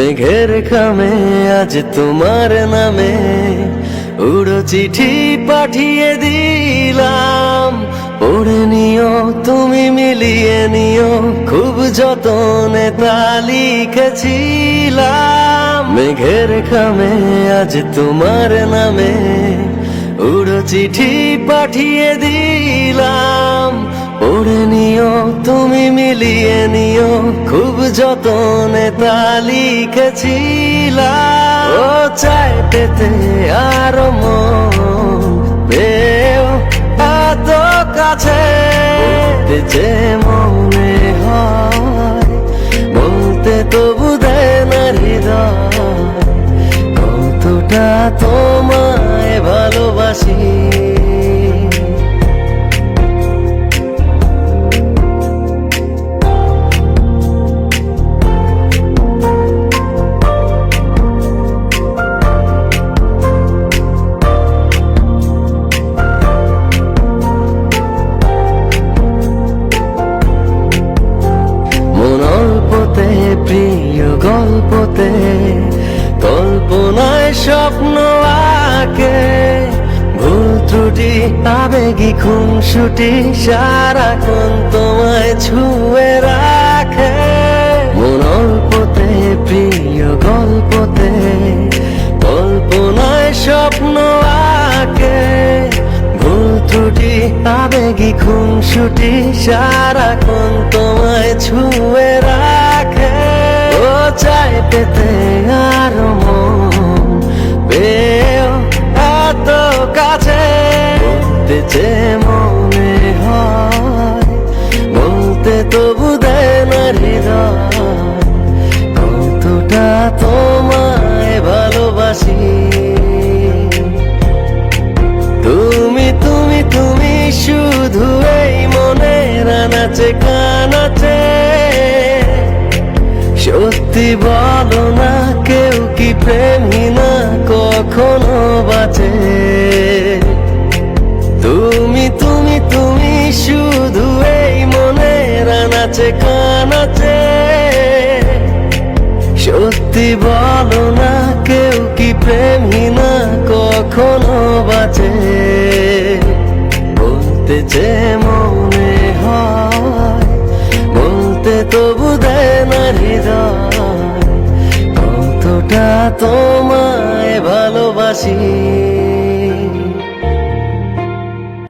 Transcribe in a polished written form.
মেঘের খামে আজ তোমার নামে উড়ো চিঠি পাঠিয়ে দিলাম, পড়ে নিও তুমি মিলিয়ে নিও, খুব যতনে তা লিখেছিলাম। মেঘের খামে আজ তোমার নামে উড়ো চিঠি পাঠিয়ে দিলাম, পড়ে নিও তুমি মিলিয়ে নিও, খুব যতনে তা লিখেছিলাম। ও চায় পেতে আরো মন পেও এত কাছে, যে মনে হয় বলতে তবু দেয় না হৃদয়, কতটা তোমায় ভালোবাসি। প্রিয় গল্পতে কল্পনায় স্বপ্ন আঁকে, ভুল ত্রুটি আবেগী খুনসুটি সারাক্ষণ তোমায় ছুঁয়ে রাখে। মন অল্পতে প্রিয় গল্পতে কল্পনায় স্বপ্ন আঁকে, ভুল ত্রুটি আবেগী খুনসুটি সারাক্ষণ তোমায় ছুঁয়ে রাখে। ও চায় পেতে আরো মন পেও এত কাছে, বলতে যে মনে হয় বলতে তবু দেয় না হৃদয়, কতটা তোমায় ভালোবাসি। তুমি তুমি তুমি শুধু এই মনের আনাচে কানাচে, সত্যি বলো না কেউ কি প্রেমী না কখনো বাঁচে। তুমি তুমি তুমি শুধু এই মনের আনাচে কানাচে, সত্যি বলো না কেউ কি প্রেমী না কখনো বাঁচে। বলতে যে মনে হয় বলতে তবু দেয় না হৃদয়, কতটা তোমায় ভালোবাসি।